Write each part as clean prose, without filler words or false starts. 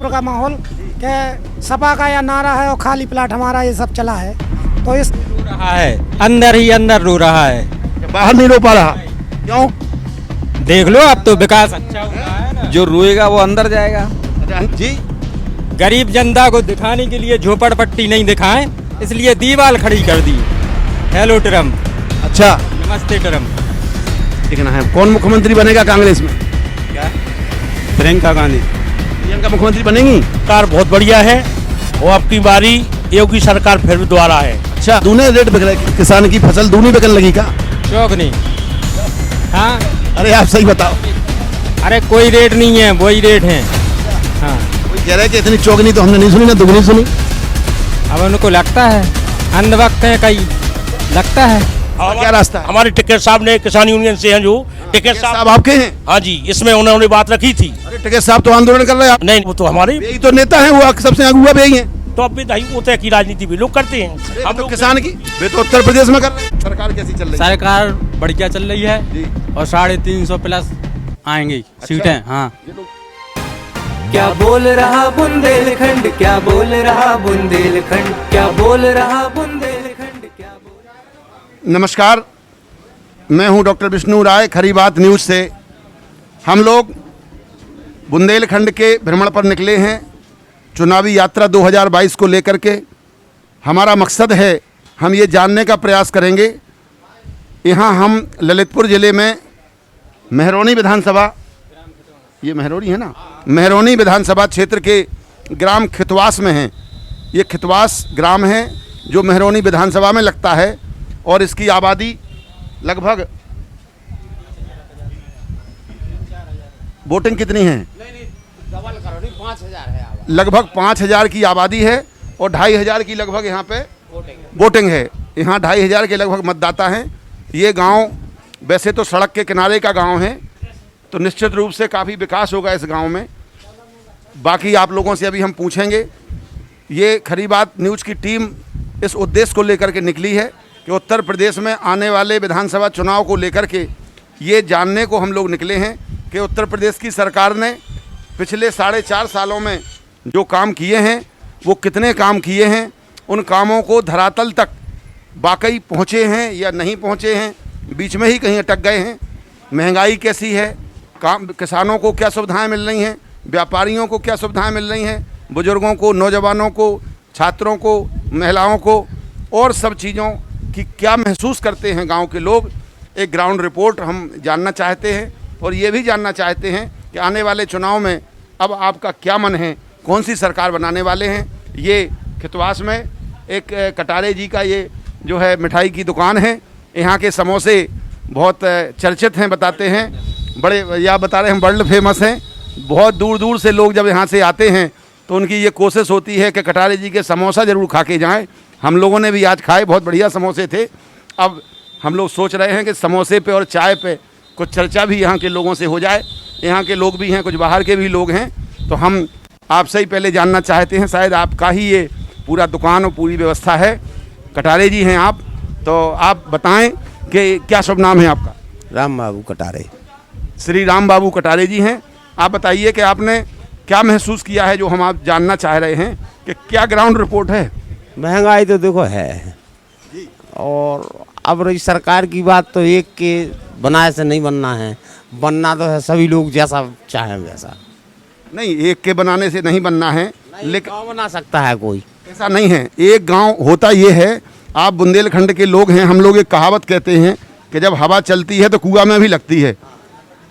का माहौल के सपा का या नारा है और खाली प्लाट हमारा, ये सब चला है। तो इस रो रहा है, अंदर ही अंदर रो रहा है, बाहर नहीं रो पा रहा। क्यों? देख लो अब तो विकास अच्छा हुआ है ना। जो रोएगा वो अंदर जाएगा। जी, गरीब जनता को दिखाने के लिए झोपड़पट्टी नहीं दिखाएं, इसलिए दीवार खड़ी कर दी। हेलो ट्रम्प, अच्छा नमस्ते ट्रम्प। देखना है कौन मुख्यमंत्री बनेगा कांग्रेस में। क्या? प्रियंका गांधी प्रियंका मुख्यमंत्री बनेंगी। सरकार बहुत बढ़िया है और अब की बारी योगी सरकार फिर दोबारा है। अच्छा, दूने रेट बिक रहे, किसान की फसल दूनी बिकने लगी का। शौक नहीं। हाँ, अरे आप सही बताओ। अरे कोई रेट नहीं है, वही रेट है। हाँ, कोई कह रहा है कि इतनी चौगनी तो हमने नहीं सुनी ना दुगनी सुनी। अब उनको लगता है अंधभक्त है, कई लगता है। क्या रास्ता है? हमारे टिकैत साहब ने किसान यूनियन से हैं, जो टिकैत साहब साहब, आपके हैं? हाँ जी, इसमें उन्होंने बात रखी थी। अरे टिकैत साहब तो आंदोलन कर रहे हैं। नहीं, वो तो हमारे यही तो नेता है, वो सबसे अगुआ भी यही है। तो अब भी नहीं होता है कि राजनीति भी लोग करते हैं। हम तो लोग किसान की वे तो उत्तर प्रदेश में कर रहे हैं। सरकार कैसी चल रही है? सरकार बढ़िया चल रही है जी। और 350 प्लस आएंगी सीटें। हाँ, क्या बोल रहा बुंदेलखंड, क्या बोल रहा बुंदेलखंड, क्या बोल रहा बुंदेलखंड, क्या बोल। नमस्कार, मैं हूं डॉक्टर विष्णु राय, खरी बात न्यूज़ से। हम लोग बुंदेलखंड के भ्रमण पर निकले हैं चुनावी यात्रा 2022 को लेकर के। हमारा मकसद है, हम ये जानने का प्रयास करेंगे। यहाँ हम ललितपुर ज़िले में मेहरौनी विधानसभा, ये मेहरौनी है ना, मेहरौनी विधानसभा क्षेत्र के ग्राम खितवास में हैं। ये खितवास ग्राम है जो मेहरौनी विधानसभा में लगता है और इसकी आबादी लगभग, वोटिंग कितनी है? लगभग 5,000 की आबादी है और 2,500 की लगभग यहाँ पे वोटिंग है। यहाँ 2,500 के लगभग मतदाता हैं। ये गांव वैसे तो सड़क के किनारे का गांव है, तो निश्चित रूप से काफ़ी विकास होगा इस गांव में। बाकी आप लोगों से अभी हम पूछेंगे। ये खरी बात न्यूज़ की टीम इस उद्देश्य को लेकर के निकली है कि उत्तर प्रदेश में आने वाले विधानसभा चुनाव को लेकर के ये जानने को हम लोग निकले हैं कि उत्तर प्रदेश की सरकार ने पिछले 4.5 सालों में जो काम किए हैं वो कितने काम किए हैं, उन कामों को धरातल तक वाकई पहुँचे हैं या नहीं पहुँचे हैं, बीच में ही कहीं अटक गए हैं। महंगाई कैसी है, काम, किसानों को क्या सुविधाएं मिल रही हैं, व्यापारियों को क्या सुविधाएं मिल रही हैं, बुजुर्गों को, नौजवानों को, छात्रों को, महिलाओं को, और सब चीज़ों की क्या महसूस करते हैं गांव के लोग। एक ग्राउंड रिपोर्ट हम जानना चाहते हैं और ये भी जानना चाहते हैं कि आने वाले चुनाव में अब आपका क्या मन है, कौन सी सरकार बनाने वाले हैं। ये खितवास में एक कटारे जी का ये जो है मिठाई की दुकान है। यहाँ के समोसे बहुत चर्चित हैं, बताते हैं बड़े, या बता रहे हैं वर्ल्ड फेमस हैं। बहुत दूर दूर से लोग जब यहाँ से आते हैं तो उनकी ये कोशिश होती है कि कटारे जी के समोसा ज़रूर खा के जाएँ। हम लोगों ने भी आज खाए, बहुत बढ़िया समोसे थे। अब हम लोग सोच रहे हैं कि समोसे पे और चाय पे कुछ चर्चा भी यहाँ के लोगों से हो जाए। यहाँ के लोग भी हैं, कुछ बाहर के भी लोग हैं, तो हम आपसे ही पहले जानना चाहते हैं, शायद आपका ही ये पूरा दुकान और पूरी व्यवस्था है। कटारे जी हैं आप, तो आप बताएं कि क्या शुभ नाम है आपका? राम बाबू कटारे। श्री राम बाबू कटारे जी हैं। आप बताइए कि आपने क्या महसूस किया है, जो हम आप जानना चाह रहे हैं कि क्या ग्राउंड रिपोर्ट है। महंगाई तो देखो है, और अब रही सरकार की बात, तो एक के बनाए से नहीं बनना है, बनना तो है सभी लोग जैसा चाहें वैसा। नहीं, एक के बनाने से नहीं बनना है, लेकिन गाँव बना सकता है कोई, ऐसा नहीं है। एक गांव होता ये है, आप बुंदेलखंड के लोग हैं, हम लोग एक कहावत कहते हैं कि जब हवा चलती है तो कुआं में भी लगती है,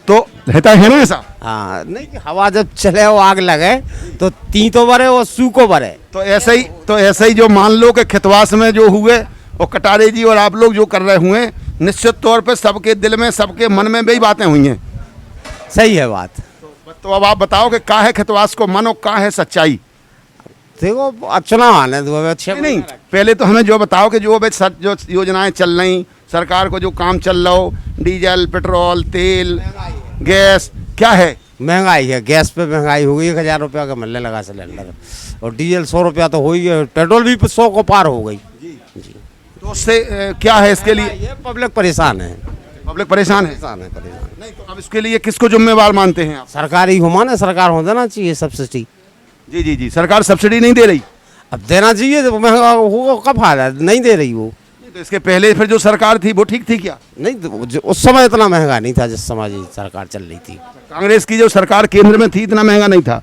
तो रहता है ना ऐसा। हाँ, नहीं कि हवा जब चले वो आग लगे तो ती तो भरे और सू को भरे। तो ऐसे ही जो मान लो कि खितवास में जो हुए और कटारे जी और आप लोग जो कर रहे हुए, निश्चित तौर पर सबके दिल में, सबके मन में भी बातें हुई हैं। सही है बात। तो अब आप बताओ कि का है खितवास को मन और का है सच्चाई। देखो चुनाव आने दो, अच्छे नहीं, पहले तो हमें जो बताओ कि जो योजनाएं चल रही, सरकार को जो काम चल रहा हो, डीजल, पेट्रोल, तेल, गैस, क्या है? महंगाई है। गैस पे महंगाई हो गई, 1,000 रुपया का मिलने लगा सिलेंडर, और डीजल 100 रुपया तो हो ही है, पेट्रोल भी 100 को पार हो गई जी। तो उससे क्या है इसके लिए? ये पब्लिक परेशान है, पब्लिक परेशान है। परेशान। नहीं, तो अब इसके लिए किसको जिम्मेवार मानते हैं आप? सरकारी घुमाना, सरकार हो जाना चाहिए सब्सिडी। जी जी जी, सरकार सब्सिडी नहीं दे रही। अब देना चाहिए, तो महंगा होगा कब फायदा, नहीं दे रही वो। तो इसके पहले फिर जो सरकार थी वो ठीक थी क्या? नहीं तो उस समय इतना महंगा नहीं था जिस समय ये सरकार चल रही थी। कांग्रेस की जो सरकार केंद्र में थी इतना महंगा नहीं था,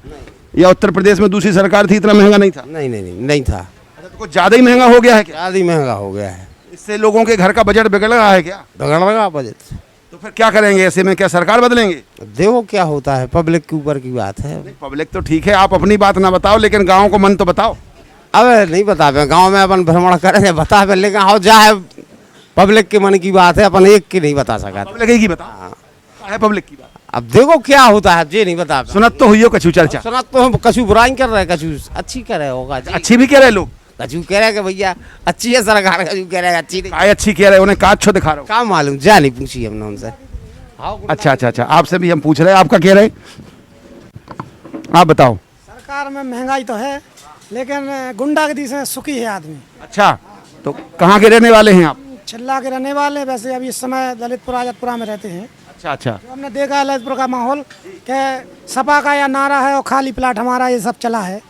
या उत्तर प्रदेश में दूसरी सरकार थी इतना महंगा नहीं था? नहीं नहीं नहीं नहीं था, तो कुछ ज़्यादा ही महंगा हो गया है क्या? ज़्यादा ही महंगा हो गया है। इससे लोगों के घर का बजट बिगड़ रहा है क्या? बिगड़ लगा बजट। तो फिर क्या करेंगे ऐसे में, क्या सरकार बदलेंगे? देखो क्या होता है, पब्लिक के ऊपर की बात है। पब्लिक तो ठीक है, आप अपनी बात ना बताओ, लेकिन गाँव को मन तो बताओ। अब नहीं बता पाए, गाँव में अपन भ्रमण करेंगे बता पाए, लेकिन हो जाए पब्लिक के मन की बात है, अपन एक की नहीं बता सका। पब्लिक की बताओ, क्या है पब्लिक की बात? अब देखो क्या होता है, ये नहीं बता पाए। सुनत तो हुई हो कछु चर्चा, सुना तो हम कछु बुराई कर रहे हैं, कछु अच्छी कर रहे होगा जी। अच्छी भी कह रहे लोग, कछु कह रहे हैं कि भैया अच्छी है सरकार, कछु कह रहे हैं अच्छी नहीं। काय अच्छी कह रहे, उन्हें काच छो दिखा रहे हो। क्या मालूम, जा नहीं पूछी हमने उनसे। अच्छा अच्छा अच्छा, आपसे भी हम पूछ रहे हैं, आपका कह रहे, आप बताओ। सरकार में महंगाई तो है, लेकिन गुंडागर्दी से सुखी है आदमी। अच्छा, तो कहाँ के रहने वाले हैं आप? छिल्ला के रहने वाले हैं, वैसे अभी इस समय ललितपुर आजादपुरा में रहते हैं। अच्छा अच्छा, जो हमने देखा है ललितपुर का माहौल कि सपा का या नारा है और खाली प्लाट हमारा, ये सब चला है।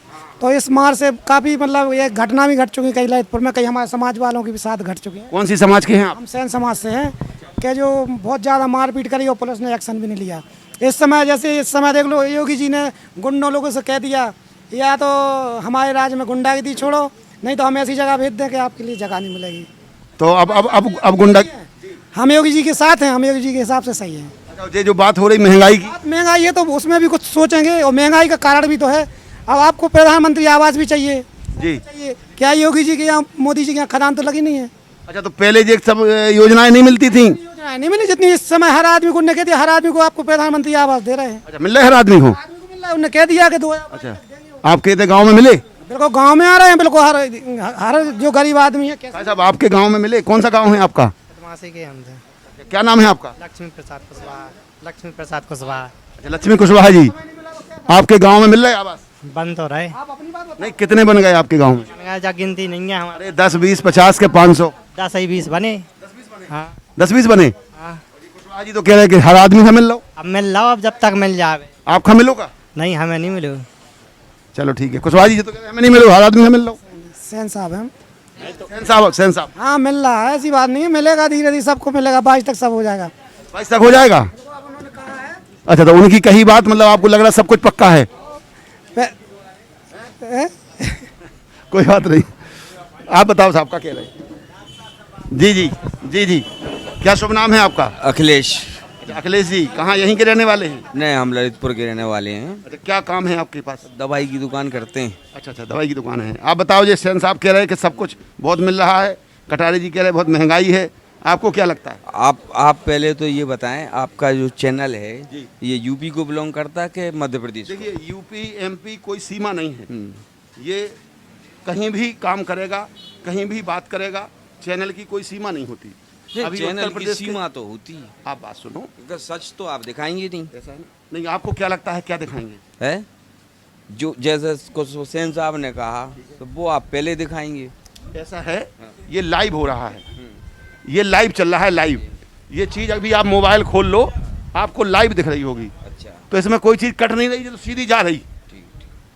तो इस मार से काफ़ी मतलब ये घटना भी घट चुकी, कई ललितपुर में, कई हमारे समाज वालों के भी साथ घट चुकी हैं। कौन सी समाज के हैं आप? हम सैन समाज से हैं कि जो बहुत ज़्यादा मारपीट करी और पुलिस ने एक्शन भी नहीं लिया। इस समय जैसे इस समय देख लो, योगी जी ने गुंडों लोगों से कह दिया या तो हमारे राज्य में गुंडागर्दी छोड़ो, नहीं तो हम ऐसी जगह भेज दें कि आपके लिए जगह नहीं मिलेगी। तो अब गुंडा, हम योगी जी के साथ हैं, हम योगी जी के हिसाब से सही हैं। ये जो बात हो रही महंगाई की, महंगाई है तो उसमें भी कुछ सोचेंगे, और महंगाई का कारण भी तो है। अब आपको प्रधानमंत्री आवास भी चाहिए जी, क्या योगी जी के यहाँ, मोदी जी के यहाँ खदान तो लगी नहीं है? अच्छा, तो पहले ये सब योजनाएं नहीं मिलती थी? योजनाएं नहीं मिली जितनी इस समय हर आदमी को, उन्हें कह दिया हर आदमी को आपको प्रधानमंत्री आवास दे रहे हैं। अच्छा, मिल रहा है हर आदमी को? आदमी को मिल रहा है, उन्हें कह दिया कि 2000। अच्छा, आप कहते गाँव में मिले? बिल्कुल गांव में आ रहे हैं, बिल्कुल हर जो गरीब आदमी है। भाई साहब, आपके गांव में मिले? कौन सा गांव है आपका? बदमाशी के हम थे। क्या नाम है आपका? लक्ष्मी प्रसाद कुशवाहा। लक्ष्मी प्रसाद कुशवाहा। अच्छा, लक्ष्मी कुशवाहा जी, आपके गांव में मिल रहे आवास? बन तो रहे, नहीं, कितने बन गए आपके गांव में? जा गिनती नहीं है हमारे। अरे 10 20 50 के 500? 10 ही 20 बने। हाँ 10 20 बने? हाँ, कुशवाहा जी तो कह रहे हैं कि हर आदमी का मिल लो। अब मिल लो, अब जब तक मिल जावे। आपका मिलोगा? नहीं, हमें नहीं मिलो। चलो ठीक है, कुशवाहा जी तो कह रहे हैं हमें नहीं मिलो, हर आदमी का मिल लो। सैन साहब हैं। सेन साहब, हाँ मिल रहा है, ऐसी बात नहीं है, मिलेगा धीरे धीरे सबको मिलेगा, 22 तक सब हो जाएगा। 22 तक हो जाएगा? अच्छा, तो उनकी कही बात मतलब आपको लग रहा है सब कुछ पक्का है? कोई बात नहीं, आप बताओ साहब का कह रहे हैं। जी जी जी जी, क्या शुभ नाम है आपका? अखिलेश। अच्छा, अखिलेश जी, कहाँ यहीं के रहने वाले हैं? नहीं, हम ललितपुर के रहने वाले हैं। अच्छा, क्या काम है आपके पास? दवाई की दुकान करते हैं। अच्छा अच्छा, दवाई की दुकान है। आप बताओ, जी सेन साहब कह रहे हैं कि सब कुछ बहुत मिल रहा है, कटारे जी कह रहे हैं बहुत महंगाई है, आपको क्या लगता है? आप पहले तो ये बताएं, आपका जो चैनल है ये यूपी को बिलोंग करता है कि मध्य प्रदेश को? देखिए, यूपी एमपी कोई सीमा नहीं है, ये कहीं भी काम करेगा, कहीं भी बात करेगा, चैनल की कोई सीमा नहीं होती। अभी चैनल उत्तर की प्रदेश सीमा तो होती है। आप बात सुनो, अगर सच तो आप दिखाएंगे नहीं। ऐसा है ना? नहीं, आपको क्या लगता है क्या दिखाएंगे? है जो जैसे कुछ हुसैन साहब ने कहा तो वो आप पहले दिखाएंगे। ऐसा है, ये लाइव हो रहा है, ये लाइव चल रहा है, लाइव। ये चीज़ अभी आप मोबाइल खोल लो, आपको लाइव दिख रही होगी। अच्छा, तो इसमें कोई चीज़ कट नहीं रही, तो सीधी जा रही,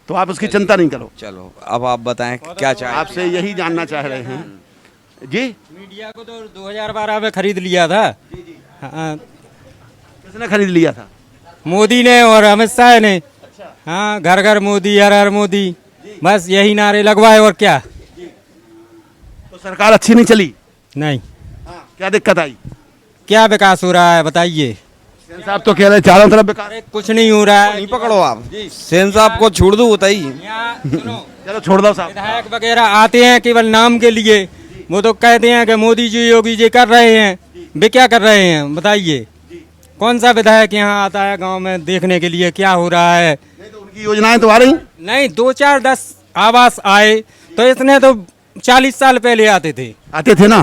तो आप उसकी चिंता नहीं करो। चलो अब आप बताएं क्या चाहें। आपसे यही जानना चाह रहे हैं जी। मीडिया को तो 2012 में खरीद लिया था। हाँ, किसने खरीद लिया था? मोदी ने और अमित शाह ने। हाँ, घर घर मोदी, हर हर मोदी, बस यही नारे लगवाए और क्या। तो सरकार अच्छी नहीं चली? नहीं, क्या दिक्कत आई? क्या विकास हो रहा है बताइए। सेन साहब तो कह रहे हैं चारों तरफ विकास। अरे कुछ नहीं हो रहा है। नहीं पकड़ो आप, सेन साहब को छोड़ दो बताइए। यहाँ सुनो, चलो छोड़ दो साहब। विधायक वगैरह आते हैं केवल नाम के लिए, वो तो कहते हैं कि मोदी जी योगी जी कर रहे हैं, वे क्या कर रहे हैं बताइए। कौन सा विधायक यहाँ आता है गांव में देखने के लिए क्या हो रहा है? नहीं तो उनकी योजनाएं तो आ रही। नहीं, 2 4 10 आवास आए तो इसने तो 40 साल पहले आते थे ना,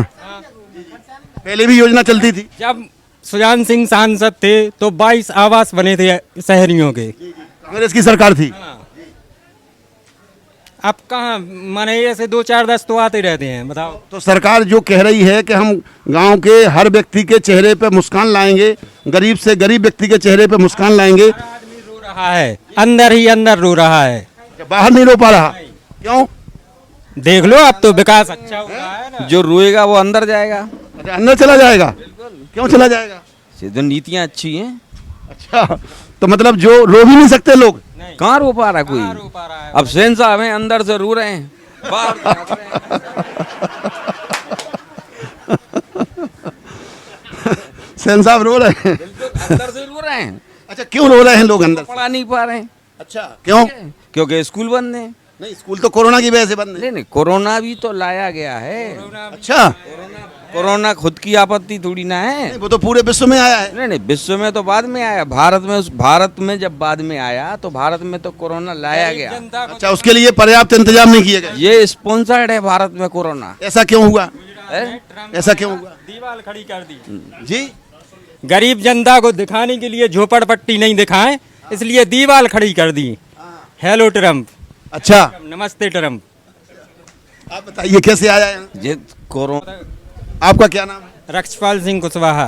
पहले भी योजना चलती थी। जब सुजान सिंह सांसद थे तो 22 आवास बने थे शहरियों के, कांग्रेस की सरकार थी। अब कहाँ माने ऐसे 2 4 10 तो आते रहते हैं, बताओ। तो सरकार जो कह रही है कि हम गांव के हर व्यक्ति के चेहरे पे मुस्कान लाएंगे, गरीब से गरीब व्यक्ति के चेहरे पे मुस्कान लाएंगे। आदमी रो रहा है, अंदर ही अंदर रो रहा है। बाहर नहीं रो पा रहा, क्यों? देख लो अब तो विकास अच्छा हो रहा है ना। जो रोएगा वो अंदर जाएगा। अच्छा, अंदर चला जाएगा? क्यों चला जाएगा? तो नीतियाँ अच्छी हैं। अच्छा, तो मतलब जो रो भी नहीं सकते लोग? कहाँ रो पा रहा कोई? कहाँ रो पा रहा है? अब सेन साहब हैं, अंदर से रो रहे हैं, बाहर से हंस रहे हैं। सेन साहब रो रहे हैं? अंदर से रो रहे हैं। अच्छा, क्यों रो रहे हैं लोग अंदर से? पढ़ा नहीं पा रहे हैं। अच्छा, क्यों? क्योंकि स्कूल बंद है। नहीं, स्कूल तो कोरोना की वजह से बंद है। नहीं नहीं, कोरोना भी तो लाया गया है। अच्छा, कोरोना खुद की आपत्ति थोड़ी ना है। नहीं, वो तो पूरे विश्व में आया है। नहीं नहीं, विश्व में तो बाद में आया। भारत में जब बाद में आया तो भारत में तो कोरोना लाया गया। अच्छा, उसके लिए पर्याप्त इंतजाम नहीं किए गए? ये स्पॉन्सर्ड है भारत में कोरोना। ऐसा क्यों हुआ? है? ऐसा क्यों हुआ? दीवार खड़ी कर दी जी, गरीब जनता को दिखाने के लिए, झोपड़पट्टी नहीं दिखाएं इसलिए दीवार खड़ी कर दी। Hello Trump. अच्छा, नमस्ते ट्रम्प। आप बताइए कैसे आया यहाँ? ये कोरोना। आपका क्या नाम है? रक्षपाल सिंह कुशवाहा।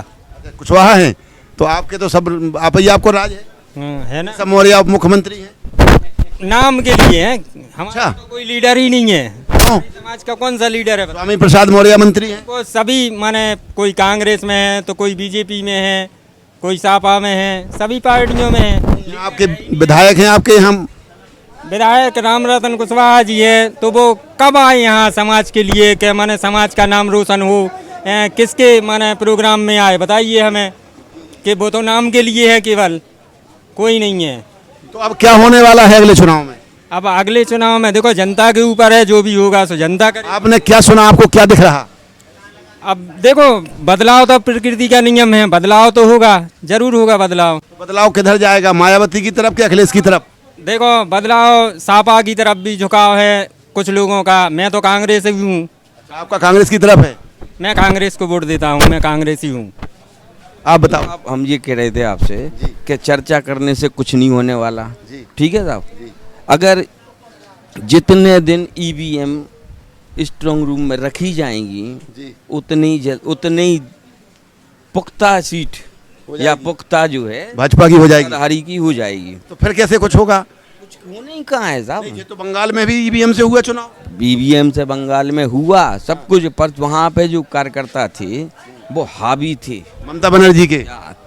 कुशवाहा हैं, तो आपके तो सब आप ही, आपको राज है? है ना। सब मौर्य आप मुख्यमंत्री हैं? नाम के लिए है, हमारा अच्छा। तो कोई लीडर ही नहीं है। क्यों? समाज का कौन सा लीडर है? स्वामी प्रसाद मौर्य मंत्री हैं? वो सभी माने कोई कांग्रेस में है तो कोई बीजेपी में है, कोई सापा में है, सभी पार्टियों में है। आपके विधायक हैं आपके यहाँ? विधायक राम रतन कुशवाहा जी है, तो वो कब आए यहाँ समाज के लिए कि माने समाज का नाम रोशन हो? किसके माने प्रोग्राम में आए बताइए हमें, कि वो तो नाम के लिए है केवल, कोई नहीं है। तो अब क्या होने वाला है अगले चुनाव में? अब अगले चुनाव में देखो जनता के ऊपर है, जो भी होगा सो जनता करे। आपने क्या सुना, आपको क्या दिख रहा? अब देखो बदलाव तो प्रकृति का नियम है, बदलाव तो होगा, जरूर होगा बदलाव। बदलाव किधर जाएगा, मायावती की तरफ कि अखिलेश की तरफ? देखो बदलाव सापा की तरफ भी झुकाव है कुछ लोगों का। मैं तो कांग्रेस ही हूँ। आपका कांग्रेस की तरफ है? मैं कांग्रेस को वोट देता हूँ, मैं कांग्रेसी हूँ। आप बताओ। अब हम ये कह रहे थे आपसे कि चर्चा करने से कुछ नहीं होने वाला। ठीक है साहब, अगर जितने दिन ईवीएम स्ट्रांग रूम में रखी जाएंगी उतनी पुख्ता सीट या पुख्ता जो है भाजपा की हो जाएगी, हरी की हो जाएगी। तो फिर कैसे कुछ होगा? कुछ होने ही कहाँ है साहब। ये तो बंगाल में भी ईवीएम से हुआ चुनाव। ईवीएम से बंगाल में हुआ सब कुछ, पर वहाँ पे जो कार्यकर्ता थे वो हावी थे ममता बनर्जी के,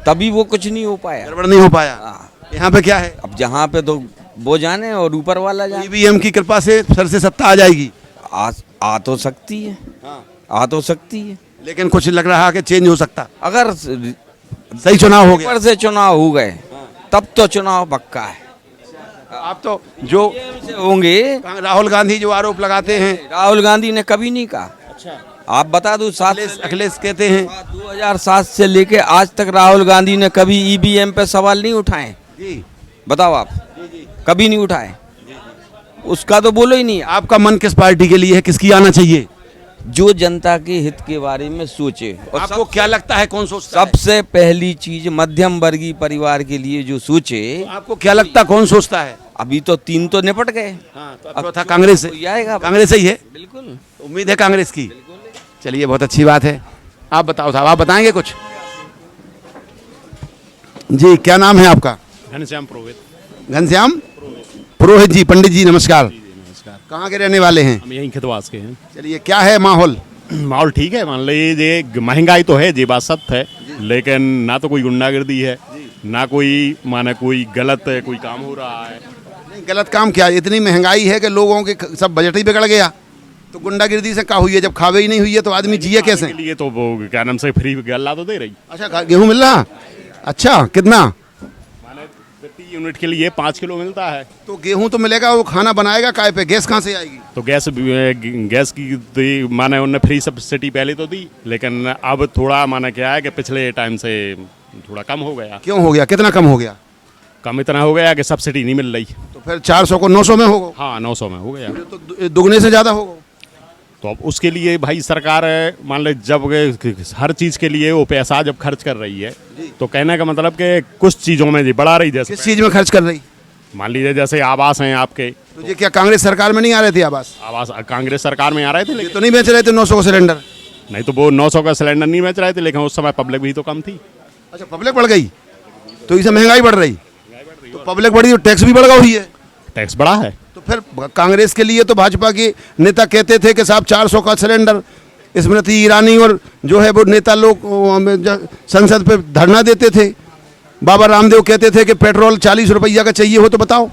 तभी वो कुछ नहीं हो पाया, गड़बड़ नहीं हो पाया। यहाँ पे क्या है? अब जहाँ पे तो वो जाने और ऊपर वाला जाने। ईवीएम की कृपा से सर से सत्ता आ जाएगी। आ तो सकती है, आ तो सकती है, लेकिन कुछ लग रहा है कि चेंज हो सकता, अगर सही चुनाव हो गया। ऊपर से चुनाव हो गए तब तो चुनाव पक्का है। आप तो जो से होंगे, राहुल गांधी जो आरोप लगाते हैं, राहुल गांधी ने कभी नहीं कहा। आप बता दो, अखिलेश कहते हैं 2007 से लेके आज तक राहुल गांधी ने कभी ईवीएम पे सवाल नहीं उठाए। जी, बताओ आप, कभी नहीं उठाए, उसका तो बोलो ही नहीं। आपका मन किस पार्टी के लिए है, किसकी आना चाहिए? जो जनता के हित के बारे में सोचे। और आपको क्या लगता है कौन सोचता है? सबसे पहली चीज मध्यम वर्गीय परिवार के लिए जो सोचे। आपको क्या लगता कौन सोचता है? अभी तो 3 तो निपट गए, तो अब चौथा कांग्रेस है। आएगा। कांग्रेस ही है, बिल्कुल उम्मीद है कांग्रेस की। चलिए, बहुत अच्छी बात है। आप बताओ साहब, आप बताएंगे कुछ? जी, क्या नाम है आपका? घनश्याम पुरोहित। घनश्याम पुरोहित जी। पंडित जी नमस्कार। कहाँ के रहने वाले हैं? हम यहीं खतवास के हैं। चलिए, क्या है माहौल? माहौल ठीक है, मान लीजिए महंगाई तो है, ये बात सत्य है, लेकिन ना तो कोई गुंडागर्दी है, ना कोई माने कोई गलत कोई काम हो रहा है। नहीं, गलत काम क्या? इतनी महंगाई है कि लोगों के सब बजट ही बिगड़ गया, तो गुंडागिर्दी से क्या हुई है? जब खावे ही नहीं हुई है तो आदमी जिए कैसे? के लिए तो वो क्या नाम से फ्री गल्ला तो दे रही। अच्छा, गेहूँ मिल रहा? अच्छा, कितना? माने प्रति यूनिट के लिए 5 किलो मिलता है। तो गेहूँ तो मिलेगा, वो खाना बनाएगा काय पे? गैस कहाँ से आएगी? तो गैस की दी, माने उन्होंने फ्री सब्सिडी पहले तो दी, लेकिन अब थोड़ा माने क्या है कि पिछले टाइम से थोड़ा कम हो गया। क्यों हो गया? कितना कम हो गया? कम इतना हो गया कि सब्सिडी नहीं मिल रही। तो फिर 400 को 900 में होगा? हाँ, 900 में हो गया, तो दुगने से ज़्यादा होगा। तो अब उसके लिए भाई सरकार मान ले जब हर चीज़ के लिए वो पैसा जब खर्च कर रही है, तो कहने का मतलब कि कुछ चीज़ों में जी बढ़ा रही। जैसे किस चीज़ में खर्च कर रही? मान लीजिए जैसे आवास हैं आपके, तो ये क्या कांग्रेस सरकार में नहीं आ रहे थे आवास? आवास कांग्रेस सरकार में आ रहे थे, ये लेकिन तो नहीं बेच रहे थे 900 का सिलेंडर? नहीं, तो वो 900 का सिलेंडर नहीं बेच रहे थे, लेकिन उस समय पब्लिक भी तो कम थी। अच्छा, पब्लिक बढ़ गई तो इससे महंगाई बढ़ रही। तो पब्लिक बढ़ी तो टैक्स भी बढ़ गई है। टैक्स बढ़ा है, तो तो फिर कांग्रेस के लिए तो भाजपा के नेता कहते थे कि साहब 400 का सिलेंडर, स्मृति ईरानी और जो है वो नेता लोग संसद पे धरना देते थे। बाबा रामदेव कहते थे कि पेट्रोल 40 रुपया का चाहिए हो, तो बताओ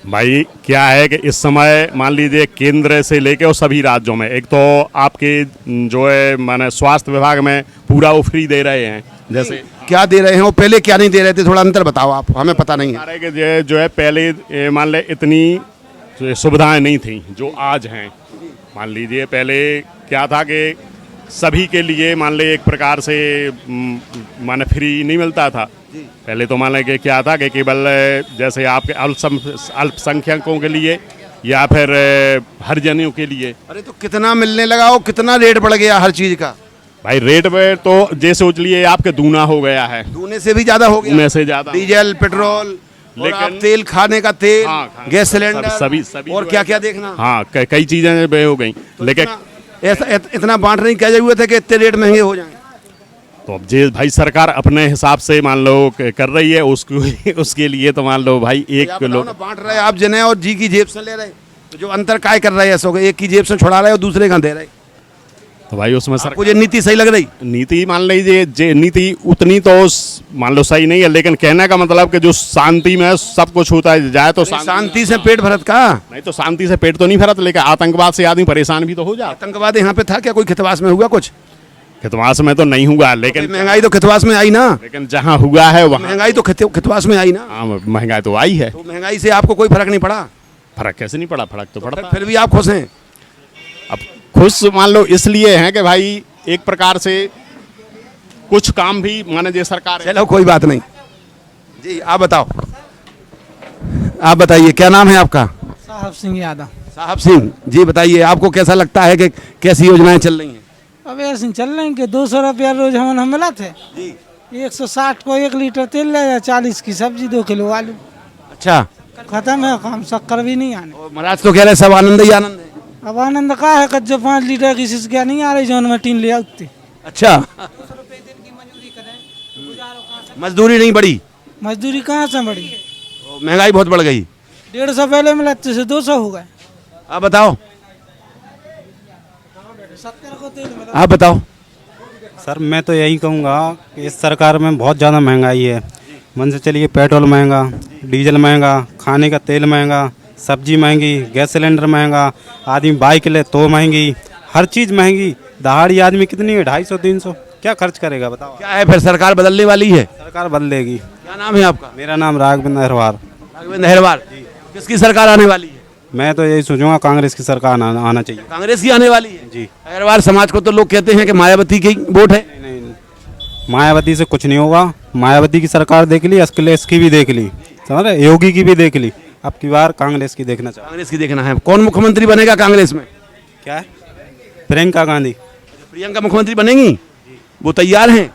भाई क्या है कि इस समय मान लीजिए केंद्र से लेके और सभी राज्यों में, एक तो आपके जो है माने स्वास्थ्य विभाग में पूरा वो फ्री दे रहे हैं। जैसे क्या दे रहे हैं, वो पहले क्या नहीं दे रहे थे, थोड़ा अंतर बताओ आप, हमें पता नहीं है। कि जो है पहले मान ले इतनी सुविधाएं नहीं थी जो आज हैं। मान लीजिए पहले क्या था कि सभी के लिए मान ले एक प्रकार से माने फ्री नहीं मिलता था। पहले तो मान लें क्या था कि केवल जैसे आपके अल्पसंख्यकों के लिए या फिर हरिजनों के लिए। अरे तो कितना मिलने लगा हो, कितना रेट बढ़ गया हर चीज का। भाई रेट में तो जैसे सोच लिए आपके दूना हो गया है, दूने से भी ज्यादा हो गया, दूने से ज्यादा, डीजल पेट्रोल, लेकिन तेल, खाने का तेल, गैस सिलेंडर, सभी और क्या क्या देखना। हाँ कई चीजें हो गई, लेकिन ऐसा इतना बांट नहीं क्या जरूरत है कि इतने रेट महंगे हो जाएं। तो अब जे भाई सरकार अपने हिसाब से मान लो कर रही है, उसके लिए तो मान लो भाई एक किलो बांट रहे आप जने और जी की जेब से ले रहे, तो जो अंतर काय कर रहे हैं, ऐसा एक की जेब से छुड़ा रहे और दूसरे का दे रहे। तो भाई उसमें आपको ये नीति सही लग रही? नीति मान लीजिए नीति उतनी तो मान लो सही नहीं है, लेकिन कहने का मतलब कि जो शांति में सब कुछ होता है जाए तो शांति से पेट भरत का नहीं, तो शांति से पेट तो नहीं भरत, लेकिन आतंकवाद से आदमी परेशान भी तो हो जाए। आतंकवाद यहाँ पे था क्या? कोई खितवास में हुआ कुछ? खितवास में तो नहीं हुआ, लेकिन महंगाई तो खितवास में आई ना। लेकिन जहाँ हुआ है वहाँ महंगाई तो खितवास में आई ना। हाँ महंगाई तो आई है। तो महंगाई से आपको कोई फर्क नहीं पड़ा? फर्क कैसे नहीं पड़ा, फर्क तो पड़ा। फिर भी आप खुश हैं? अब खुश मान लो इसलिए हैं कि भाई एक प्रकार से कुछ काम भी माने जे सरकार। चलो कोई बात नहीं जी, आप बताओ, आप बताइए क्या नाम है आपका? साहब सिंह यादव। साहब सिंह जी, बताइए आपको कैसा लगता है कि कैसी योजनाएं चल रही हैं? अब ऐसे चल रहे हैं कि 200 रुपया रोज हम मिला थे जी। 160 को 1 लीटर तेल ले, 40 की सब्जी, 2 किलो आलू। अच्छा, खत्म है काम, शक्कर भी नहीं आने। महाराज तो कह रहे सब आनंद ही आनंद है। अब आनंद का है जो 5 लीटर की क्या नहीं आ रही जो में टीन ले आती। अच्छा, मजदूरी नहीं बढ़ी? मजदूरी कहाँ से बढ़ी, महंगाई बहुत बढ़ गई। 150 पहले मिला से 200 हो गए। आप बताओ, आप बताओ। सर मैं तो यही कहूँगा कि इस सरकार में बहुत ज़्यादा महंगाई है। मन से चलिए पेट्रोल महंगा, डीजल महंगा, खाने का तेल महंगा, सब्जी महंगी, गैस सिलेंडर महंगा, आदमी बाइक ले तो महंगी, हर चीज़ महंगी। दहाड़ी आदमी कितनी है, 250-300 क्या खर्च करेगा बताओ। क्या है फिर सरकार बदलने वाली है? सरकार बदलेगी। क्या नाम है आपका? मेरा नाम राघवेंद्र अहिरवार। राघवेंद्र अहिरवार। किसकी सरकार आने वाली है? मैं तो यही सोचूंगा कांग्रेस की सरकार आना चाहिए। कांग्रेस की आने वाली है जी। अहिरवार समाज को तो लोग कहते हैं कि मायावती की वोट है। नहीं, मायावती से कुछ नहीं होगा। मायावती की सरकार देख ली, अखिलेश की भी देख ली, समझ रहे, योगी की भी देख ली, अब की बार कांग्रेस की देखना चाहिए। कांग्रेस की देखना है। कौन मुख्यमंत्री बनेगा कांग्रेस में? क्या है? प्रियंका गांधी। प्रियंका मुख्यमंत्री बनेंगी? वो तैयार हैं?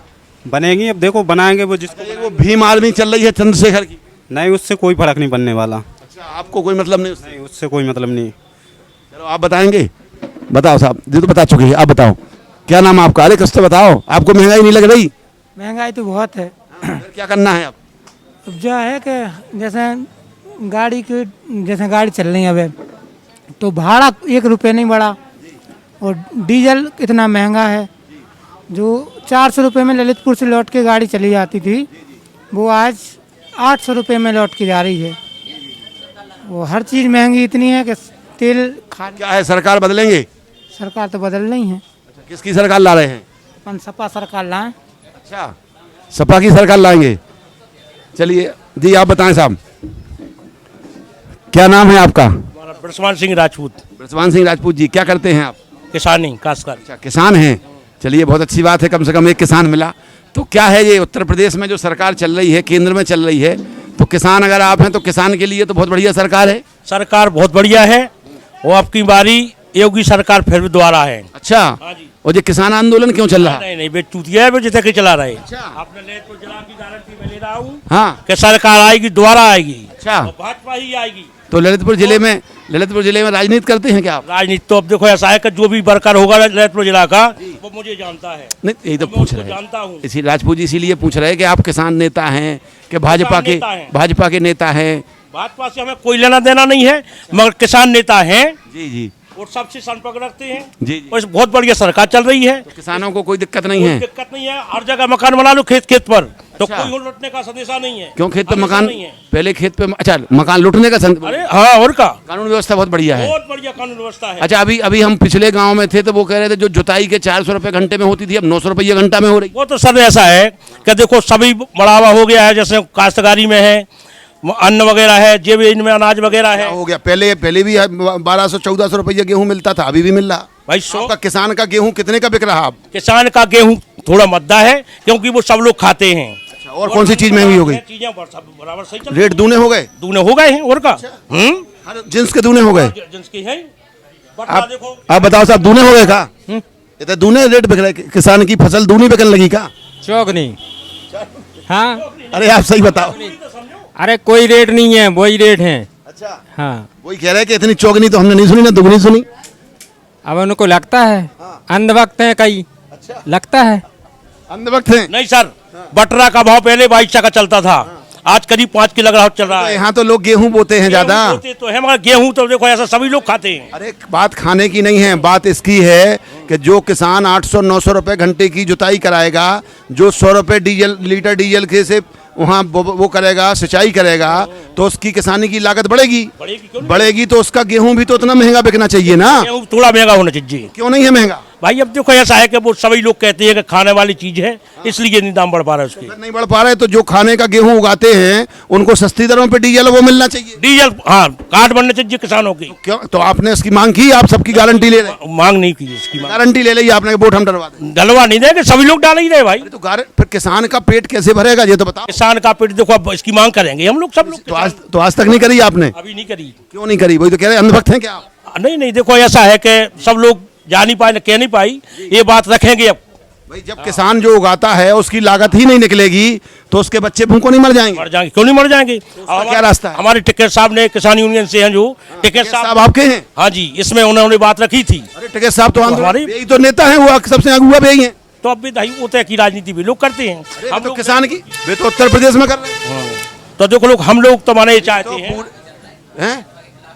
बनेगी, अब देखो बनाएंगे वो जिसको। वो भीम आर्मी चल रही है चंद्रशेखर की। नहीं, उससे कोई फर्क नहीं पड़ने वाला। अच्छा, आपको कोई मतलब नहीं उससे? नहीं, उससे कोई मतलब नहीं। चलो आप बताएंगे। बताओ साहब, ये तो बता चुके हैं, आप बताओ क्या नाम आपका? अरे कष्ट बताओ, आपको महंगाई नहीं लग रही? महंगाई तो बहुत है। फिर क्या करना है अब? अब जो है कि जैसे गाड़ी की जैसे गाड़ी चल रही है अब, तो भाड़ा 1 रुपये नहीं बढ़ा और डीजल इतना महंगा है। जो 400 रुपये में ललितपुर से लौट के गाड़ी चली जाती थी, वो आज 800 रुपये में लौट के जा रही है। वो हर चीज़ महंगी इतनी है कि तेल खा। क्या है, सरकार बदलेंगे? सरकार तो बदल नहीं है। किसकी सरकार ला रहे हैं? अपन सपा सरकार लाएं। अच्छा, सपा की सरकार लाएंगे। चलिए जी, आप बताएं साहब, क्या नाम है आपका? ब्रजवान सिंह राजपूत। ब्रजवान सिंह राजपूत जी, क्या करते हैं आप? किसानी काश्तकार। अच्छा, किसान हैं। चलिए बहुत अच्छी बात है, कम से कम एक किसान मिला। तो क्या है ये उत्तर प्रदेश में जो सरकार चल रही है, केंद्र में चल रही है, तो किसान अगर आप हैं तो किसान के लिए तो बहुत बढ़िया सरकार है। सरकार बहुत बढ़िया है और अब की बारी योगी सरकार फिर भी दोबारा है। अच्छा, और ये किसान आंदोलन क्यों चल रहा है? नहीं नहीं, वे चूतिया है, वे जितने के चला रहे। अच्छा, आपने ललितपुर जिला की गारंटी में ले रहा हूँ। हाँ, कि सरकार आएगी, दोबारा आएगी। अच्छा, भाजपा ही आएगी। तो ललितपुर जिले में राजनीति करते हैं क्या आप? राजनीति तो अब देखो ऐसा है कि जो भी वर्कर होगा ललितपुर जिला का, वो मुझे जानता है। नहीं, यही तो पूछ रहे जानता हूँ। हैं इसी राजपूत जी इसीलिए पूछ रहे हैं कि आप किसान नेता हैं कि भाजपा के नेता हैं भाजपा से हमें कोई लेना देना नहीं है, मगर किसान नेता हैं जी जी और सबसे संपर्क रखते हैं जी। और बहुत बढ़िया सरकार चल रही है, तो किसानों को कोई दिक्कत नहीं कोई है? दिक्कत नहीं है। हर जगह मकान बना लो खेत खेत पर, तो अच्छा। कोई लुटने का संदेशा नहीं है। क्यों खेत पे हमेशा मकान, नहीं है। पहले खेत पे अच्छा मकान लूटने का अरे हाँ, और का कानून व्यवस्था बहुत बढ़िया है। बहुत बढ़िया कानून व्यवस्था है। अच्छा, अभी अभी हम पिछले गांव में थे तो वो कह रहे थे जो जुताई के 400 रुपए घंटे में होती थी अब 900 रुपये घंटा में हो रही। वो तो सर ऐसा है कि देखो सभी बढ़ावा हो गया है, जैसे काश्तकारी में है, अन्न वगैरह है, जेब इनमें अनाज वगैरह है। हो गया, पहले भी 1200-1400 रुपये गेहूं मिलता था, अभी भी मिल रहा भाई 100 आपका किसान का गेहूं कितने का बिक रहा अब? किसान का गेहूं थोड़ा मद्दा है क्योंकि वो सब लोग खाते हैं। अच्छा, और कौन सी चीज महंगी हो गई? चीजें सब बराबर सही चल रही रेट दूने हो गए? हैं। दूने हो गए हैं और का हर जिन्स के दूने हो गए? जिनकी है आप देखो आप बताओ साहब, दूने हो गए का? ये तो दूने रेट बिक रहे, किसान की फसल दूनी बिकने लगी का? चौक नहीं। हाँ, अरे आप सही बताओ। अरे कोई रेट नहीं है, वही रेट है। अच्छा, हाँ, वही कह रहे हैं कि इतनी चौगनी तो हमने नहीं सुनी ना दुगनी सुनी। अब उनको लगता है, अंधभक्त है कई, लगता है। अंधभक्त हैं? नहीं सर, बटरा का भाव पहले 22 का चलता था, आज करीब 5 की लग रहा चल रहा तो है। यहाँ तो लोग गेहूं बोते हैं ज्यादा। गेहूं बोते तो है, मगर गेहूं तो देखो ऐसा सभी लोग खाते हैं। अरे बात खाने की नहीं है, बात इसकी है कि जो किसान 800-900 रुपए घंटे की जुताई कराएगा, जो 100 रुपए लीटर डीजल के से वहाँ वो करेगा, सिंचाई करेगा, तो उसकी किसानी की लागत बढ़ेगी तो उसका गेहूं भी तो उतना महंगा बिकना चाहिए ना। गेहूं थोड़ा महंगा होना चाहिए। क्यों नहीं है महंगा भाई? अब देखो ऐसा है कि वो सभी लोग कहते हैं कि खाने वाली चीज है, इसलिए नहीं दाम बढ़ पा रहा है उसके। नहीं बढ़ पा रहे तो जो खाने का गेहूं उगाते हैं उनको सस्ती दरों पे डीजल वो मिलना चाहिए। डीजल हाँ, कार्ड बनने चाहिए किसानों की। क्यों? तो आपने इसकी मांग की? आप सबकी गारंटी ले रहे? मांग नहीं की इसकी, गारंटी ले ली आपने, वोट हम डलवा दें? डलवा नहीं देंगे, सभी लोग डाल ही रहे भाई। तो फिर किसान का पेट कैसे भरेगा ये तो बताओ। किसान का पेट देखो, अब इसकी मांग करेंगे हम लोग, सब लोग। तो आज तक नहीं करी आपने? अभी नहीं करी। क्यों नहीं करी? वही तो कह रहे अंधभक्त हैं क्या आप? नहीं, देखो ऐसा है कि सब लोग जा नहीं पाए, कह नहीं पाई, ये बात रखेंगे अब। भाई जब किसान जो उगाता है उसकी लागत ही नहीं निकलेगी तो उसके बच्चे भूखों नहीं मर जाएंगे? मर जाएंगे, क्यों नहीं मर जाएंगे? क्या रास्ता है? हमारे टिकैत साहब ने, किसान यूनियन से हैं जो टिकैत साहब आपके हैं? हाँ जी, इसमें उन्होंने बात रखी थी। अरे टिकैत साहब तो हमारे यही तो नेता हैं, वो सबसे अगुआ भी हैं। तो अब भी भाई होता है कि राजनीति भी लोग करते हैं। हम तो किसान की वे तो उत्तर प्रदेश में कर रहे हैं। तो देखो लोग, हम लोग तो माने ये चाहते हैं।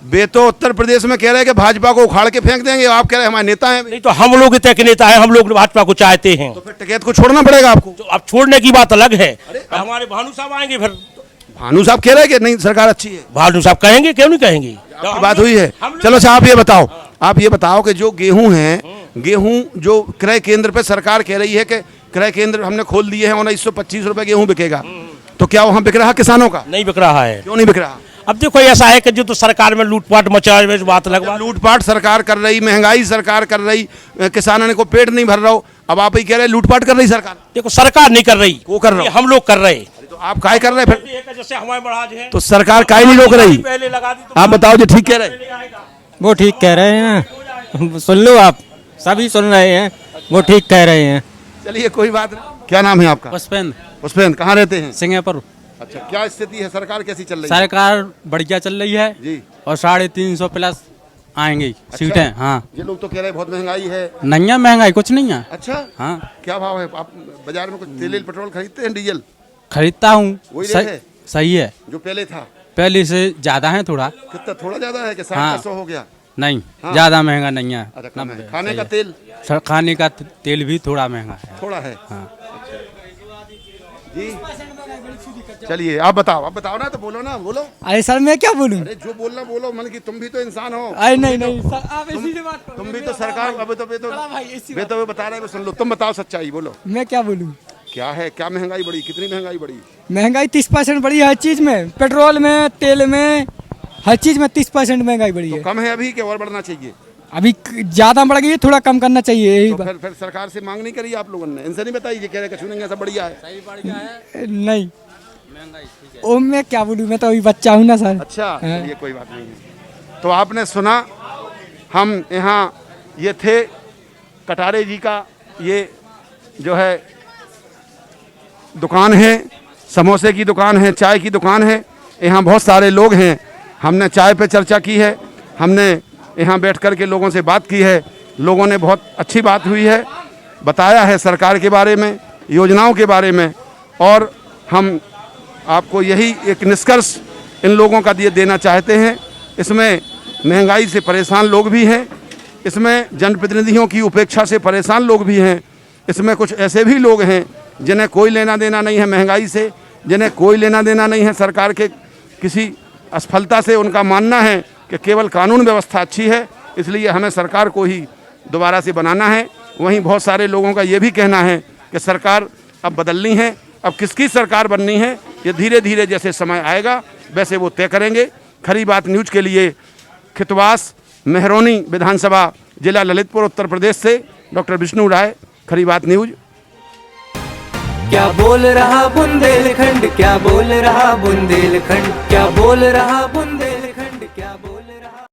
वे तो उत्तर प्रदेश में कह रहे हैं कि भाजपा को उखाड़ के फेंक देंगे, आप कह रहे हैं हमारे नेता हैं। नहीं तो हम लोग तय के नेता है, हम लोग भाजपा को चाहते हैं। तो फिर टिकैत को छोड़ना पड़ेगा आपको। तो अब छोड़ने की बात अलग है, हमारे भानु साहब आएंगे फिर। भानु साहब कह रहे हैं कि नहीं सरकार अच्छी है। भानु साहब कहेंगे, क्यों नहीं कहेंगे? आपकी बात हुई है। चलो अच्छा, आप ये बताओ कि जो गेहूं है, गेहूं जो क्रय केंद्र पे सरकार कह रही है कि क्रय केंद्र हमने खोल दिए हैं, 1925 रुपए गेहूं बिकेगा, तो क्या वहाँ बिक रहा किसानों का? नहीं बिक रहा है। क्यों नहीं बिक रहा? अब देखो ऐसा है कि जो तो सरकार में लूटपाट मचा है, बात लगवा। लूटपाट सरकार कर रही, महंगाई सरकार कर रही, किसानों को पेट नहीं भर रहा हो, अब आप ही कह रहे लूटपाट कर रही सरकार। देखो सरकार नहीं कर रही, वो कर रहा, हम लोग कर रहे। तो आप काय कर रहे फिर? जैसे हमारे महाराज हैं, तो सरकार काय नहीं रोक रही? पहले लगा दी तो आप बताओ जो ठीक कह रहे? वो ठीक कह रहे हैं, सुन लो आप, सभी सुन रहे हैं, वो ठीक कह रहे हैं। चलिए कोई बात नहीं। क्या नाम है आपका? पुष्पेंद्र। पुष्पेंद्र, कहाँ रहते हैं? सिंगापुर। अच्छा, क्या स्थिति है? सरकार कैसी चल रही है? सरकार बढ़िया चल रही है जी, और 350 प्लस आएंगी सीटें। हाँ, ये लोग तो कह रहे हैं बहुत महंगाई है। नहीं है महंगाई, कुछ नहीं है। अच्छा, हाँ, क्या भाव है? आप बाजार में कुछ तेल पेट्रोल खरीदते हैं? डीजल खरीदता हूँ। वही रेट है सही है, जो पहले था? पहले से ज्यादा है थोड़ा। कितना? थोड़ा ज्यादा है कि 60 हाँ। 100 हो गया? नहीं, हाँ। ज्यादा महंगा नहीं है। अच्छा, कम है। 90 खाने सही का है। तेल? खाने का तेल भी थोड़ा महंगा है। थोड़ा है। हाँ। जी, चलिए आप बताओ ना, तो बोलो ना, बोलो। अरे सर मैं क्या बोलूं? अरे जो बोलना बोलो, मन की तुम भी तो इंसान हो। अरे नहीं सर, आप इसी से बात करो। तुम भी तो सरकार, अभी तो वे तो बता रहे हैं, सुन लो। तुम बताओ सच्चाई, बोलो मैं क्या बोलूं? क्या है? क्या महंगाई बढ़ी? कितनी महंगाई बढ़ी? महंगाई 30% बढ़ी है हर चीज में, पेट्रोल में, तेल में, हर चीज में 30% महंगाई बढ़ी है। कम है अभी कि और बढ़ना चाहिए? अभी ज्यादा बढ़ गई है, थोड़ा कम करना चाहिए, यही तो फिर सरकार से मांग नहीं करी आप लोगों ने? इनसे नहीं बताई? ये कह रहे कछु नहीं, सब बढ़िया है। नहीं, ओ मैं क्या बोलूं, मैं तो अभी बच्चा हूँ ना सर। अच्छा, ये कोई बात नहीं है। तो आपने सुना, हम यहाँ ये थे कटारे जी का, ये जो है दुकान है, समोसे की दुकान है, चाय की दुकान है, यहाँ बहुत सारे लोग हैं। हमने चाय पे चर्चा की है, हमने यहाँ बैठ कर के लोगों से बात की है, लोगों ने बहुत अच्छी बात हुई है, बताया है सरकार के बारे में, योजनाओं के बारे में, और हम आपको यही एक निष्कर्ष इन लोगों का ये देना चाहते हैं। इसमें महंगाई से परेशान लोग भी हैं, इसमें जनप्रतिनिधियों की उपेक्षा से परेशान लोग भी हैं, इसमें कुछ ऐसे भी लोग हैं जिन्हें कोई लेना देना नहीं है महंगाई से, जिन्हें कोई लेना देना नहीं है सरकार के किसी असफलता से। उनका मानना है कि केवल कानून व्यवस्था अच्छी है, इसलिए हमें सरकार को ही दोबारा से बनाना है। वहीं बहुत सारे लोगों का ये भी कहना है कि सरकार अब बदलनी है, अब किसकी सरकार बननी है ये धीरे धीरे जैसे समय आएगा वैसे वो तय करेंगे। खरी बात न्यूज़ के लिए खितवास मेहरौनी विधानसभा जिला ललितपुर उत्तर प्रदेश से डॉक्टर विष्णु राय, खरी बात न्यूज़। क्या बोल रहा बुंदेलखंड, क्या बोल रहा बुंदेलखंड, क्या बोल रहा बुंदेलखंड, क्या बोल